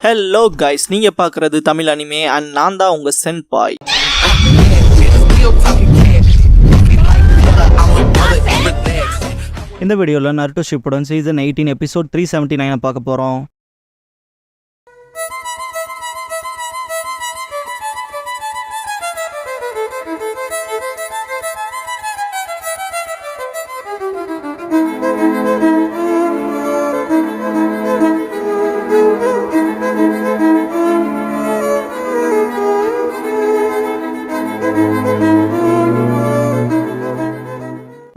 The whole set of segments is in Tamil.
ஹலோ கைஸ், நீங்க பார்க்குறது தமிழ் அனிமே அண்ட் நான் தான் உங்க சென்பாய். இந்த வீடியோவில் நருட்டோ ஷிப்புடன் சீசன் 18 எபிசோட் 379 பார்க்க போகிறோம்.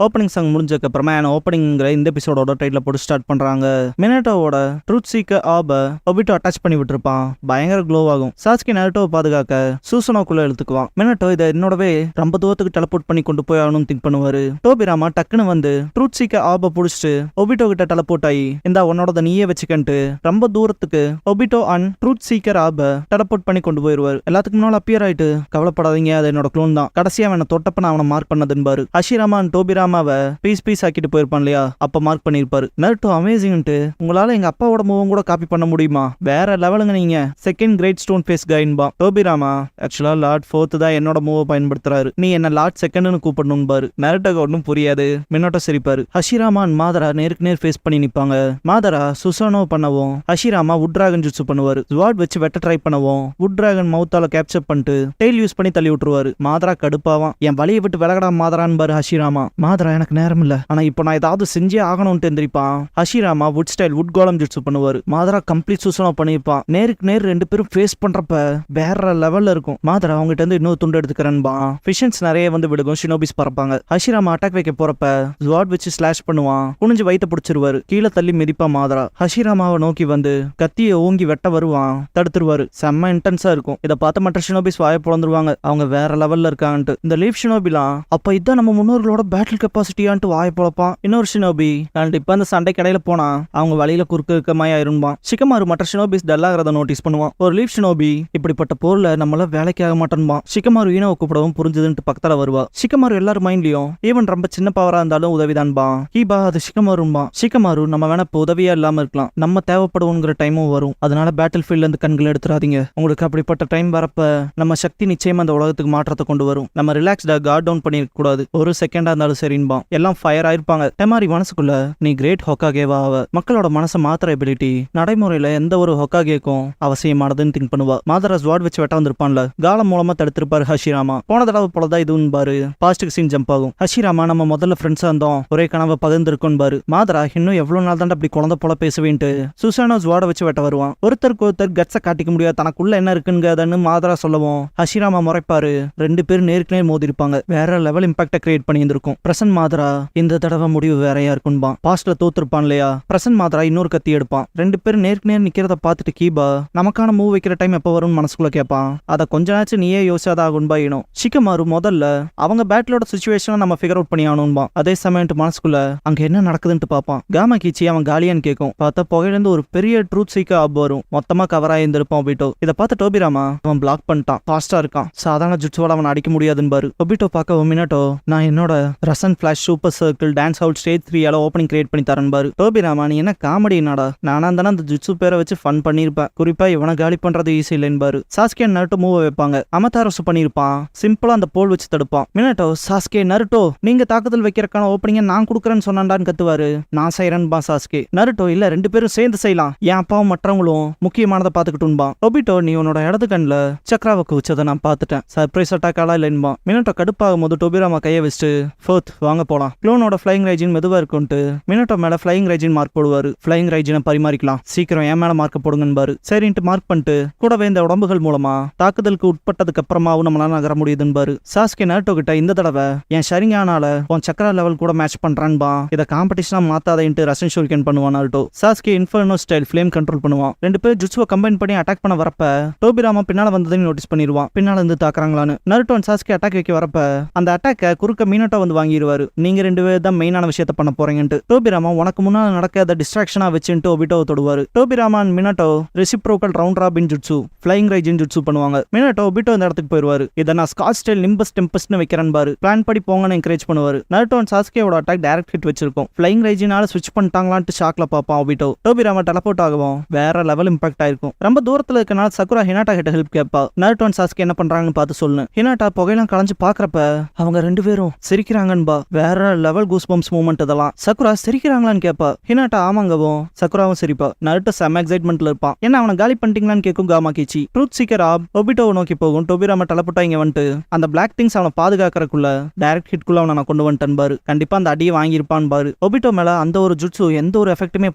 ஓப்பனிங் சாங் முடிஞ்சதுக்கு அப்புறமா ஓப்பனிங்கிற இந்த எபிசோடோட டைட்டில் போட்டு ஸ்டார்ட் பண்றாங்க. மினட்டோவோட ட்ரூத் சீக்கர் ஆப ஒபிட்டோ அட்டாச் பண்ணி விட்டுருப்பான். பயங்கர க்ளோ ஆகும். சாஸ்கி நருட்டோவை பாதுகாக்க சூசனோக்குள்ள இழுத்துக்குவான். மினட்டோ இதை என்னோடவே ரொம்ப தூரத்துக்கு டெலபோர்ட் பண்ணி கொண்டு போய் ஆகணும்னு திங்க் பண்ணுவாரு. டோபிராமா டக்குன்னு வந்து ட்ரூத் சீக்கர் ஆப புடிச்சிட்டு ஒபிட்டோ கிட்ட டெலபோர்ட் ஆகி இந்த உன்னோட நீயே வச்சுக்கன்ட்டு ரொம்ப தூரத்துக்கு ஒபிட்டோ அண்ட் ட்ரூத் சீக்கர் ஆப டெலபோர்ட் பண்ணி கொண்டு போயிருவாரு. எல்லாத்துக்கு முன்னால அப்பியர் ஆயிட்டு கவலைப்படாதீங்க, அது என்னோட க்ளோன் தான். கடைசியா அவனை தொட்டப்ப நான் அவனை மார்க் பண்ணதுன்பாரு. ஹஷிராமா அண்ட் டோபிராமா பீஸ் ஆக்கிட்டு போயிருப்பான் இல்லையா, அப்ப மார்க் பண்ணிருப்பாரு. நருட்டோ அமேசிங்ட்டு, உங்களால எங்க அப்பாவோட மூவம் கூட காப்பி பண்ண முடியுமா, வேற லெவலுங்க நீங்க, செகண்ட் கிரேட் ஸ்டோன் ஃபேஸ் கைன்பா. டோபிராமா ஆக்சுவலா லார்ட் 4th தான் என்னோட மூவ பயன்படுத்துறாரு, நீ என்ன லார்ட் 2ன்னு கூப்பிடணும் பாரு. நருட்டோக்கு ஒன்னும் புரியாது. மினோட்டோ சிரிப்பாரு. ஹஷிராமா அண்ட் மாதரா நேருக்கு நேர் ஃபேஸ் பண்ணி நிப்பாங்க. மாதரா சுசானோ பண்ணவும் ஹஷிராமா வுட் டிராகன் ஜுட்சு பண்ணுவாரு. ஸ்வார்ட் வச்சு வெட்ட ட்ரை பண்ணவும் வுட் டிராகன் மவுத்தால கேப்சர் பண்ணிட்டு டெயில் யூஸ் பண்ணி தள்ளி விட்டுருவாரு. மாதரா கடுப்பாவான். என் வழியை விட்டு விலகடா மாதரான்னு பாரு ஹஷிராமா. மாதரா எனக்கு நேரம் இல்ல, ஆனா இப்போ நான் ஏதாவது செஞ்சே ஆகணும்னு எந்திரிப்பான். ஹஷிராமா வுட் ஸ்டைல் வுட் கோலம் ஜுட்சு பண்ணுவாரு. மாதரா கம்ப்ளீட் சுசனோ பண்ணிருப்பான். நேருக்கு நேர் ரெண்டு பேரும் ஃபேஸ் பண்றப்ப வேற லெவல்ல இருக்கும். மாதரா அவங்ககிட்ட இருந்து இன்னொரு துண்டு எடுத்துக்கிறேன்பா. ஃபிஷன்ஸ் நிறைய வந்து விடுகும். ஷினோபிஸ் பறப்பாங்க. ஹஷிராமா அட்டாக் வைக்க போறப்ப ஸ்வார்ட் வச்சு ஸ்லாஷ் பண்ணுவான். குனிஞ்சு வயிற்ற பிடிச்சிருவாரு. கீழே தள்ளி மிதிப்பா மாதரா. ஹஷிராமாவை நோக்கி வந்து கத்தியை ஓங்கி வெட்ட வருவான். தடுத்துருவாரு. செம்ம இன்டென்ஸா இருக்கும். இதை பார்த்து மற்ற ஷினோபிஸ் வாய பிளந்துருவாங்க. அவங்க வேற லெவல்ல இருக்காங்கன்ட்டு. இந்த லீஃப் ஷினோபிலாம் அப்ப இதான் நம்ம முன்னோர்களோட பேட்டில் கெப்பாசிட்டியான்ட்டு வாய பொழப்பான். இன்னொரு ஷினோபி நான் இப்ப அந்த சண்டை கடையில போனா அவங்க வழியில குறுக்கமாய் ஆயிருப்பான். ஷிகமாரு மற்ற ஷினோபிஸ் டல்லாகிறத நோட்டீஸ் பண்ணுவான். ஒரு லீஃப் ஷினோபி இப்படிப்பட்ட போர்ல நம்மள வேலைக்கு ஆக மாட்டேன்பான். ஷிகமாரு ஈனோவை கூப்பிடவும் புரிஞ்சதுன்ட்டு பக்கத்துல வருவா. ஷிகமாரு எல்லாரும் மைண்ட்லயும் ஈவன் ரொம்ப சின்ன பவரா இருந்தாலும் உதவிதான்பா. ஹீபா அது ஷிகமாரும்பா. ஷிகமாரு நம்ம வேணா இப்போ உதவியா இல்லாம இருக்கலாம், நம்ம தேவைப்படுவோங்கிற டைமும் வரும். அதனால பேட்டில் ஃபீல்ட்ல இருந்து கண்களை எடுத்துறாதீங்க. உங்களுக்கு அப்படிப்பட்ட டைம் வரப்ப நம்ம சக்தி நிச்சயமா அந்த உலகத்துக்கு மாற்றத்தை கொண்டு வரும். நம்ம ரிலாக்ஸ்டா கார்ட் டவுன் பண்ணிருக்க கூடாது. ஒரு செகண்டா இருந்தாலும் சரின்பா. எல்லாம் ஃபயர் ஆயிருப்பாங்க. டெமாரி மனசுக்குள்ள நீ கிரேட் ஹொக்காகேவா ஆவ. மக்களோட மனசை மாத்திர எபிலிட்டி நடைமுறையில எந்த ஒரு ஹொக்காகேக்கும் அவசியமானதுன்னு திங்க் பண்ணுவா. மாதரா ஸ்வார்ட் வச்சு வெட்ட வந்திருப்பான்ல, காலம் மூலமா தடுத்திருப்பாரு ஹஷிராமா. போன தடவை போலதான் இதுவும் பாரு. பாஸ்டுக்கு சீன் ஜம்ப் ஆகும். ஹஷிராமா நம்ம முதல்ல ஃப்ரெண்ட்ஸா இருந்தோம், ஒரே கனவை பகிர்ந்திருக்கும் பாரு. மாதரா இன்னும் எவ்வளவு நாள் தான் அப்படி குழந்தை போல பேசுவேன்ட்டு சுசானோ ஸ்வார்ட வச்சு வெட்ட வருவான். ஒருத்தருக்கு ஒருத்தர் கட்ஸ காட்டிக்க முடியாது, தனக்குள்ள என்ன இருக்குன்னு மாதரா சொல்லவும் ஹஷிராமா முறைப்பாரு. ரெண்டு பேரும் நேருக்கு நேர் மோதி இருப்பாங்க. வேற லெவல் இம்பாக்ட கிரியேட் பண்ணி இருந்திருக்கும். பிரசன்ட் மாதரா இந்த தடவை முடிவு வேறையா இருக்கும்பான். பாஸ்ட்ல தோத்துருப்பான் இல்லையா, பிரசன்ட் மாதரா இன்னொரு கத்தி எடுப்பான். ரெண்டு பேரும் நேருக்கு நேர் நிக்கிறத பார்த்துட்டு கீபா நமக்கான மூவ் வைக்கிற டைம் எப்ப வரும்னு மனசுக்குள்ள கேட்பான். அதை கொஞ்ச நாச்சு நீயே யோசியாத ஆகும்பா ஈனோ. ஷிகமாரு முதல்ல அவங்க பேட்டிலோட சிச்சுவேஷனை நம்ம ஃபிகர் அவுட் பண்ணி ஆகணும்பா. அதே சமயம் மனசுக்குள்ள அங்க என்ன நடக்குதுன்னு பார்ப்பான். காமா கீச்சி அவன் காலியான்னு கேட்கும். பார்த்தா புகையிலிருந்து ஒரு பெரிய ட்ரூத் சீக்கர் ஆப் வரும். மொத்தமா கவர் ஆயிருந்திருப்பான் ஒபிட்டோ. இதை பார்த்து டோபிராமா அவன் பிளாக் பண்ணிட்டான். ஃபாஸ்டா இருக்கான். சாதாரண ஜுட்சுவால அவன் அடிக்க முடியாதுன்னு பாரு. ஒபிட்டோ பார்க்க மினட்டோ நான் என்னோட ரசன் flash super circle dance out stage 3 opening create பண்ணி தரேன் பாரு. டோபிராமா நீ என்ன காமெடி நாடா, நானா தானே அந்த ஜுட்சு பேரை வச்சு ஃபன் பண்ணிருப்பேன், குறிப்பா இவனை காலி பண்றது ஈஸி இல்லைன்னு பாரு. சாஸ்கே நருட்டோ மூவ் வைப்பாங்க. அமதாரசு பண்ணிருப்பான். சிம்பிளா அந்த போல் வச்சு தடுப்பான். மினட்டோ சாஸ்கே நருட்டோ நீங்க தாக்குதல் வைக்கிறக்கான ஓப்பனிங்க நான் கொடுக்குறேன்னு சொன்னான்னு கத்துவாரு. நான் செய்யறேன்பா சாஸ்கே. நருட்டோ இல்ல ரெண்டு பேரும் சேர்ந்து செய்யலாம், என் அப்பாவும் மற்றவங்களும் முக்கியமானதை பாத்துக்கிட்டுன்பா. ஒபிட்டோ நீ உன்னோட இடது கண்ணுல சக்கராவுக்கு வச்சதை நான் பாத்துட்டேன், சர்ப்ரைஸ் அட்டாக்காலா இல்லைன்பா. மினட்டோ கடுப்பாகும் போது டோபிராமா கையை வச்சுட்டு ஃபோர்த் வாங்க போலாம். க்ளோனோட ஃபிளைங் ரைஜின் மெதுவா இருக்கும்ட்டு மினட்டோ மேல ஃபிளைங் ரைஜின் மார்க் போடுவாரு. ஃபிளைங் ரைஜினை பரிமாறிக்கலாம், சீக்கிரம் என் மேல மார்க் போடுங்கன்னு. சரின்ட்டு மார்க் பண்ணிட்டு கூடவே இந்த உடம்புகள் மூலமா தாக்குதலுக்கு உட்பட்டதுக்கு அப்புறமாவும் நம்மளால நகர முடியுதுன்னு. சாஸ்கே நருட்டோ கிட்ட இந்த தடவை என் ஷரிங்கானால உன் சக்கரா லெவல் கூட மேட்ச் பண்றான்பா, இதை காம்படிஷனா மாத்தாதேன்ட்டு ரசன் ஷூரிகன் பண்ணுவான் Naruto. Sasuke inferno style flame control பண்ணுவான். ரெண்டு பேர் ஜுட்சுவை கம்பைன் பண்ணி அட்டாக் பண்ண வரப்ப டோபிராமா பின்னால வந்ததையும் நோட்டீஸ் பண்ணிடுவான். பின்னால இருந்து தாக்குறாங்களான்னு. நருட்டோ சாஸ்கே அட்டாக் வைக்க வரப்ப அந்த அட்டாக்க குறுக்க மினட்டோ வந்து வாங்கிடுவாரு. சொல்லிடுவாரு, நீங்க 2 பேர் தான் மெயினான விஷயத்த பண்ண போறீங்கன்ட்டு. டோபிராமா உனக்கு முன்னால நடக்காத டிஸ்ட்ராக்ஷனா வச்சுட்டு ஒபிட்டோவை தொடுவாரு. Tobirama and Minato reciprocal round robin jutsu, flying raijin jutsu பண்ணுவாங்க. மினட்டோ ஒபிட்டோ இந்த இடத்துக்கு போயிருவாரு. இதை நான் ஸ்காட்ச் ஸ்டைல் நிம்பஸ் டெம்பஸ்ட்னு வைக்கிறேன் பாரு, பிளான் படி போங்கன்னு என்கரேஜ் பண்ணுவாரு. நருட்டோ அண்ட் சாஸ்கேவோட அட்டாக் டைரக்ட் ஹிட் வச்சிருக்கும். ஃப்ளைங் ரைஜினால ஸ்விட்ச் பண்ணிட்டாங்களான்ட்டு ஷாக்ல பாப்பான் ஒபிட்டோ. டோபிராமா டெலபோர்ட் ஆகும், வேற லெவல் இம்பாக்ட் ஆயிருக்கும். ரொம்ப தூரத்துல இருக்கனால சக்குரா ஹினாட்டா கிட்ட ஹெல்ப் கேட்பா. நருட்டோ அண்ட் சாஸ்கே என்ன பண்றாங்கன்னு பார்த்து சொல்லு. ஹினாட்டா புகையெல்லாம் களைஞ்சு பாக்குறப்ப அவங்க 2 பேரும் சிரிக்கிறாங்கன்பா. வேற லெவல் கூஸ் பம்ப்ஸ் மூமெண்ட் இதெல்லாம். சக்குரா சிரிக்கிறாங்களான்னு கேட்பா. ஹினாட்டா ஆமாங்கவும், சக்குராவும் சிரிப்பா. நருட்டோ செம எக்ஸைட்மெண்ட்ல இருப்பான். என்ன அவனை காலி பண்ணிட்டீங்களான்னு கேட்கும் காமா கிச்சி. ட்ரூத் சீக்கர் ஆப் ஒபிட்டோவை நோக்கி போகும். டோபிராமா டெலபோர்ட்டா இங்க வந்துட்டு அந்த பிளாக் திங்ஸ் அவனை பாதுகாக்கறதுக்குள்ள டைரக்ட் ஹிட்குள்ள அவனை நான் கொண்டு வந்துட்டேன் பாரு, கண்டிப்பா அந்த அடியை வாங்கியிருப்பான் பாரு. ஒபிட்டோ மேல அந்த ஒரு ஜுட்சு எந்த ஒரு எஃபெக்ட்டுமே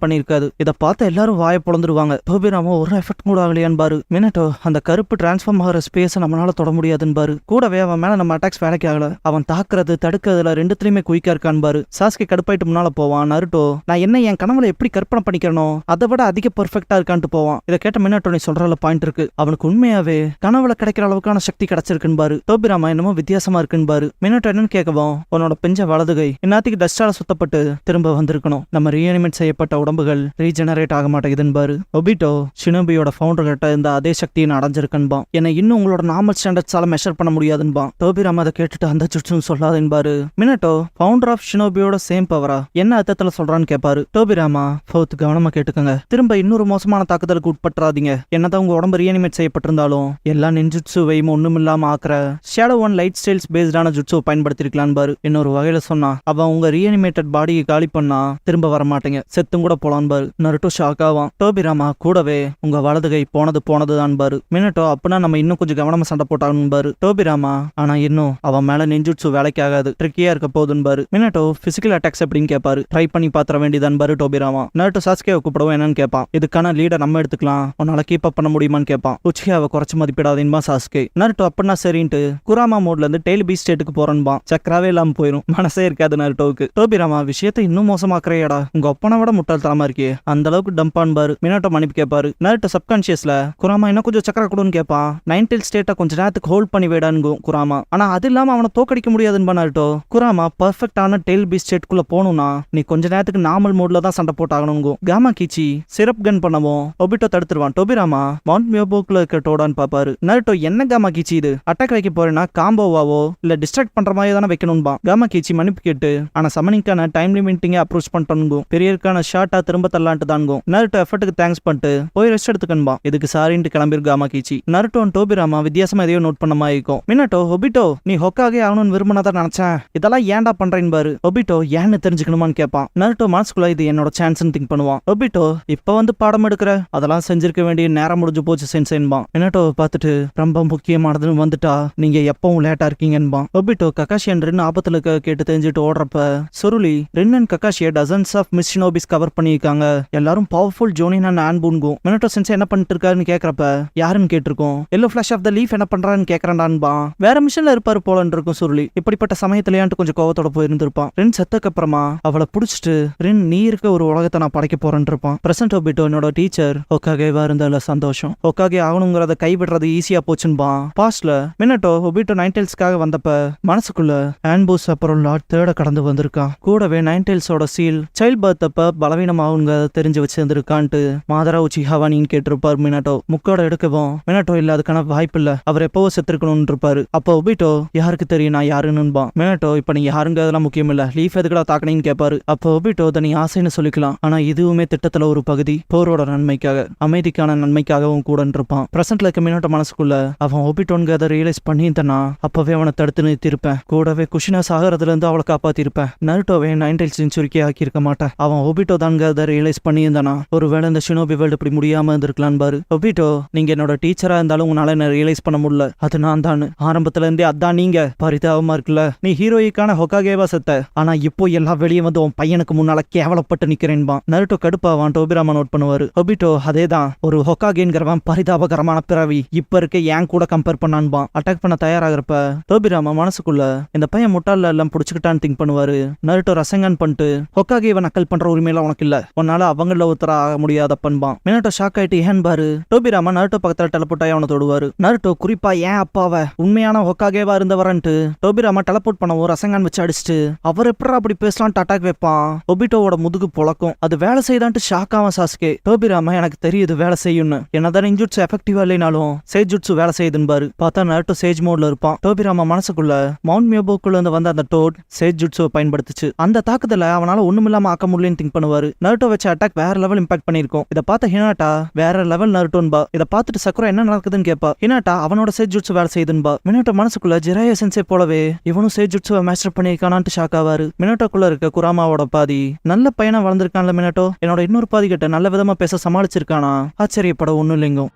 பண்ணிருக்காது. இதை பார்த்து எல்லாரும் வாயை பொழந்துருவாங்க. டோபிராமா ஒரு எஃபெக்ட் கூட ஆகலையான்னு பாரு. மினட்டோ அந்த கருப்பு டிரான்ஸ்ஃபார்ம் ஆகிற ஸ்பேஸை நம்மளால தொட முடியாதுன்னு பாரு. கூடவே அவன் மேல நம்ம அட்டாக்ஸ் வேலைக்கு ஆகல. அவன் தாக்குறது தடுக்கிறதுல 2த்துலயுமே குயிக்கா இருக்கான் பாரு. சாஸ்கே கடுப்பாயிட்டு முன்னால போவான். நருட்டோ நான் என்ன என் கனவுல எப்படி கற்பனை பண்ணிக்கிறனோ அதை விட அதிக பெர்ஃபெக்ட்டா இருக்கான்ட்டு போவான். இதை கேட்ட மினட்டோ நீ சொல்றதுல பாயிண்ட் இருக்கு, அவனுக்கு உண்மையாவே கனவுல கிடைக்கிற அளவுக்கான சக்தி கிடைச்சிருக்குன்னு பாரு. டோபிராமா என்னமோ வித்தியாசமா இருக்குன்னு பாரு. மினட்டோ என்னன்னு கேட்கவும், உன்னோட பெஞ்ச வலதுகை இந்நாத்துக்கு டஸ்டால சுத்தப்பட்டு திரும்ப வந்திருக்கணும். நம்ம ரீஅனிமேட் செய்யப்பட்ட உடம்புகள் ரீஜெனரேட் ஆக மாட்டேங்குதுன்னு பாரு. ஒபிட்டோ ஷினோபியோட ஃபவுண்டர் கிட்ட இந்த அதே சக்தியை நான் அடைஞ்சிருக்கேன்பா. என்னை இன்னும் உங்களோட நார்மல் ஸ்டாண்டர்ட்ஸால மெஷர் பண்ண முடியாதுன்பா. டோபிராமா அதை கேட்டுட்டு அந்த ஜுட்சுன்னு சொல்லாதேன்பாரு. மினட்டோ ஃபவுண்டர் ஆஃப் ஷினோபியோட சேம் பவரா என்ன அர்த்தத்துல சொல்றான்னு கேட்பாரு. டோபிராமா ஃபோர்த் கவனமா கேட்டுக்கங்க, திரும்ப இன்னொரு மோசமான தாக்குதலுக்கு உட்பட்டுறாதீங்க. என்னதான் உங்க உடம்பு ரீஅனிமேட் செய்யப்பட்டிருந்தாலும் எல்லா நின்ஜுட்சுவையும் ஒண்ணுமில்லாம ஆக்குற ஷேடோ ஒன் லைட் ஸ்டைல்ஸ் பேஸ்டான ஜுட்சுவை பயன்படுத்திருக்கலான்னு பாரு. இன்னொரு வகையில சொன்னா அவன் உங்க ரீஅனிமேட்டட் பாடியை காலி பண்ணா திரும்ப வர மாட்டேங்க, செத்தும் கூட போலான் பாரு. நருட்டோ ஷாக் ஆவான். டோபிராமா கூடவே உங்க வலதுகை போனதுதான் பாரு. மினட்டோ அப்பனா நம்ம இன்னும் கொஞ்சம் கவனமா சண்டை போட்டாங்கன்னு பாரு. டோபிராமா ஆனா இன்னும் அவன் மேல நின்ஜுட்சு வேலைக்கு ஆகாது, ட்ரிக்கியா இருக்க போகுதுன்னு பாரு. மினட்டோ பிசிக்கல் அட்டாக்ஸ் எப்படின்னு கேட்பாரு. ட்ரை பண்ணி பாத்திர வேண்டியதான் பாரு டோபிராமா. நருட்டோ சாஸ்கேவை கூப்பிடவும் என்னன்னு கேட்பான். இதுக்கான லீடர் நம்ம எடுத்துக்கலாம், உன்னால கீப் அப் பண்ண முடியுமான்னு கேட்பான். உச்சியாவை குறைச்சு மதிப்பிடாதீன்பா சாஸ்கே. நருட்டோ அப்படின்னா சரின்ட்டு குராமா மோட்ல இருந்து டெய்லி பீச் ஸ்டேட்டுக்கு போறேன்பா. சக்கராவே இல்லாம போயிடும், மனசே இருக்காது நருட்டோவுக்கு. டோபிராமா விஷயத்தை இன்னும் மோசமாக்குறையாடா, உங்க ஒப்பனை விட முட்டாள்தனமா இருக்கே, அந்த அளவுக்கு டம்பான் பாரு. மினட்டோ மன்னிப்பு கேட்பாரு. நருட்டோ சப்கான்சியஸ்ல குராமா இன்னும் கொஞ்சம் சக்கரை கொடுன்னு கேட்பான். 9 ஸ்டேட்டை கொஞ்ச நேரத்துக்கு ஹோல்ட் பண்ணி வேடான்னு குராமா. ஆனா அது இல்லாம அவனை தோக்கடிக்க முடியாதுன்னு நருட்டோ. குராமா பர்ஃபெக்டான டெய்ல் பீச் ஸ்டேட்டுக்குள்ள போகணும்னா நீ கொஞ்ச நேரத்துக்கு நார்மல் மோட்ல தான் சண்டை போட்டாகணும். காமா கிச்சி சிரப் கன் பண்ணவும் ஒபிட்டோ தடுத்துருவான். டோபிராமா மவுண்ட் மியோபோக்குள்ள இருக்க டோடான்னு பாப்பாரு. நருட்டோ என்ன காமா கிச்சி இது, அட்டாக் வைக்க போறேன்னா காம்போவாவோ இல்ல டிஸ்ட்ராக்ட் பண்ற மாதிரி தானே வைக்கணும்பா. காமா கிச்சி மன்னிப்பு கேட்டு ஆனா சமனிங்கான டைம் லிமிட்டிங்க அப்ரோச் பண்ணிட்டோம். பெரியக்கான ஷார்ட்டா திரும்ப தரலான்ட்டு தான்கும். நருட்டோ எஃபர்ட்டுக்கு தேங்க்ஸ் பண்ணிட்டு போய் ரெஸ்ட் எடுத்துக்கன்பா. இதுக்கு சாரின்ட்டு கிளம்பிரு காமா கிச்சி. நருட்டோ டோபிராமா வித்தியாசமா எதையோ நோட் பண்ண மாதிரி இருக்கும். மினட்டோ ஒபிட்டோ நீ ஹொக்காகே ஆகணும்னு விரும்பினதான் நினைச்சேன், இதெல்லாம் ஏன்டா பண்றேன்னு பாரு. ஒபிட்டோ ஏன்னு தெரிஞ்சுக்கணுமான்னு கேட்பான். நருட்டோ மனசுக்குள்ள இது என்னோட சான்ஸ்னு திங்க் பண்ணுவான். ஒபிட்டோ இப்ப வந்து பாடம் எடுக்கிற அதெல்லாம் செஞ்சிருக்க வேண்டிய நேரம் முடிஞ்சு போச்சு சென்சேன்பான். மினட்டோவை பார்த்துட்டு ரொம்ப முக்கியமானதுன்னு வந்துட்டா நீங்க எப்பவும் லேட்டா இருக்கீங்கன்பான். ஒபிட்டோ கக்காஷியன் ரெண்டு ஆபத்துல கேட்டு தெரிஞ்சுட்டு ஓடுறப்ப சொருளி ரென் அண்ட் கக்காஷிய dozens of mist shinobis cover பண்ணியிருக்காங்க, எல்லாரும் பவர்ஃபுல் ஜோனின் அண்ட் ஆன்பூன்கும். மினட்டோ சென்சே என்ன பண்ணிட்டு இருக்காருன்னு கேட்கறப்ப யாருன்னு கேட்டிருக்கோம். Yellow flash of the leaf என்ன பண்றான்னு கேட்கறான்பான். வேற மிஷன்ல இருப்பாரு போலன்னு இருக்கும் சொருளி. இப்படிப்பட்ட சமயத்திலேயான்ட்டு கொஞ்சம் கோவத்தோட போயிருந்திருப்பான். ரென் செத்தக்கு அப்புறமா அவளை புடிச்சிட்டு ரென் நீ இருக்க ஒரு உலகத்தை நான் படைக்க போறேன்னு இருப்பான். பிரசன்ட் ஒபிட்டோ என்னோட டீச்சர் ஒக்காகேவா இருந்தால சந்தோஷம், ஒக்காகே ஆகணுங்கிறத கைவிடுறது ஈஸியா போச்சுன்பான். பாஸ்ட்ல மினட்டோ ஒபிட்டோ 9 டெயில்ஸ்க்காக வந்தப்ப மனசுக்குள்ள ஆன்பூஸ் அப்புறம் லார்ட் தேட கடந்து வந்திருக்கான். கூடவே 9 டெயில்ஸோட சீல் சைல்ட் பர்த் அப்ப பலவீனமாகுங்க தெரிஞ்சு வச்சிருந்திருக்கான்ட்டு மாதரா உச்சி ஹவானின்னு கேட்டிருப்பார் மினட்டோ. முக்கோட எடுக்கவும் மினட்டோ இல்ல அதுக்கான வாய்ப்பு இல்ல, அவர் எப்பவோ செத்துருக்கணும்னு இருப்பாரு. அப்போ ஒபிட்டோ யாருக்கு தெரியும் நான் யாருன்னுபான். மினட்டோ இப்ப நீ யாருங்கிறதெல்லாம் முக்கியம் இல்ல, லீஃப் எதுக்கடா தாக்கணின்னு கேட்பாரு. அப்போ ஒபிட்டோ நீ ஆசைன்னு சொல்லிக்கலாம், ஆனா இதுவுமே திட்டத்துல ஒரு பகுதி, போரோட நன்மைக்காக அமைதிக்கான நன்மைக்காகவும் கூட இருப்பான். பிரசன்ட்ல இருக்க மினட்டோ மனசுக்குள்ள அவன் ஒபிட்டோங்கிறத ரியலைஸ் பண்ணியிருந்தனா அப்பவே அவனை தடுத்து நிறுத்திருப்பேன். கூடவே குஷினா சாகறதுல இருந்து அவளை காப்பாத்திருப்பேன். நருட்டோவே 9 டெயில்ஸ் சுருக்கி ஆக்கி இருக்க மாட்டேன். அவன் ஒபிட்டோ தான்ங்கிறத ரியலைஸ் பண்ணியிருந்தானா ஒருவேளை இந்த ஷினோபி வேர்ல்டு இப்படி முடியாம இருந்திருக்கலாம் பாரு. ஒபிட்டோ நீங்க என்னோட டீச்சரா இருந்தாலும் உன்னால என்ன ரியலைஸ் பண்ண முடியல, அது நான் தான். ஆரம்பத்துல இருந்தே அதான் நீங்க. பரிதாபமா இருக்குல்ல, நீ ஹீரோயிக்கான ஹொக்காகேவா செத்த, ஆனா இப்போ எல்லாம் வெளியே வந்து உன் பையனுக்கு முன்னால கேவலப்பட்டு நிக்கிறேன்பான். நருட்டோ கடுப்பாவான். டோபிராமா நோட் பண்ணுவாரு. ஒபிட்டோ அதேதான், ஒரு ஹொக்காகேங்கிறவன் பரிதாபகரமான பிறவி, இப்ப இருக்க ஏன் கூட கம்பேர் பண்ணான்பான். அட்டாக் பண்ண தயாராகிறப்ப டோபிராமா மனசுக்குள்ள இந்த பையன் முட்டாள் எல்லாம் புடிச்சுக்கிட்டான்னு திங்க் பண்ணுவாரு. நருட்டோ ரசங்கன் பண்ணிட்டு ஹொக்காகேவை நக்கல் பண்ற உரிமையில உனக்கு இல்ல, உன்னால அவங்கள ஒருத்தர ஆக முடியாதப்பன்பான். மினட்டோ ஷாக் ஆயிட்டு ஏன் பாரு. டோபிராமா நருட்டோ பக்கத்துல டெலபோர்ட்டாய் அவனை தொடுவாரு. நருட்டோ குறிப்பா ஏன் அப்பாவ உண்மையான ஹொக்காகேவா இருந்தவரன்ட்டு டோபிராமா டெலபோர்ட் பண்ணவும் ரசங்கன் வச்சு அடிச்சுட்டு அவர் எப்படா அப்படி பேசலான்ட்டு அட்டாக் வைப்பான். ஒபிட்டோவோட முதுகு பொழக்கும். அது வேலை செய்தான்ட்டு ஷாக் ஆவான் சாஸ்கே. டோபிராமா எனக்கு தெரியுது வேலை செய்யும்னு. என்னதான் இன்ஜுட்ஸு எஃபெக்டிவா இல்லைனாலும் சேஜ் ஜுட்ஸு வேலை செய்யுதுன்னு பார்த்தா நருட்டோ சேஜ் மோட்ல இருப்பான். டோபிராமா மனசுக்குள்ள மவுண்ட் மியோபோக்குள்ள இருந்து வந்த அந்த டோட் சேஜ் ஜுட்ஸுவை பயன்படுத்துச்சு. அந்த தாக்குதல அவனால ஒண்ணுமில்லாம ஆக்க முடியலன்னு திங்க் பண்ணுவாரு. நருட்டோ வச்ச அட்டாக் வேற லெவல் இம்பாக்ட் பண்ணிருக்கும். இதை பார்த்த ஹினாட்டா வேற லெவல் நருட்டோன்பா. இதை பார்த்துட்டு சக்குரா என்ன நடக்குதுன்னு கேட்பா. ஹினாட்டா அவனோட சேஜ் ஜுட்ஸு வேலை செய்யுதுன்பா. மினோட்டோ மனசுக்குள்ள ஜிராயா சென்சே போலவே இவனும் சேஜ் ஜுட்ஸுவை மாஸ்டர் பண்ணிருக்கானான்ட்டு ஷாக் ஆவாரு. மினோட்டோக்குள்ள இருக்க குராமாவோட பாதி நல்ல பையனா வளர்ந்துருக்கான்ல மினோட்டோ. என்னோட இன்னொரு பாதி கிட்ட நல்ல விதமா பேச சமாளிச்சிருக்கானா? ஆச்சரியப்பட ஒண்ணும் இல்லைங்க.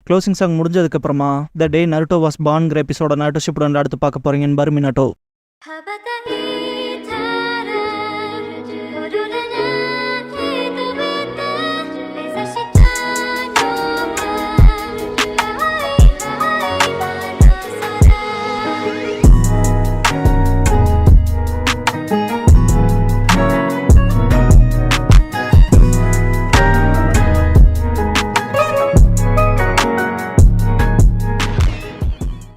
க்ளோசிங் சாங் முடிஞ்சதுக்கு அப்புறமா த டே நருட்டோ வாஸ் பார்ன்ங்கிற எபிசோட நருட்டோ ஷிப்புடன் அடுத்து பார்க்க போறீங்கன்னு மினோட்டோ.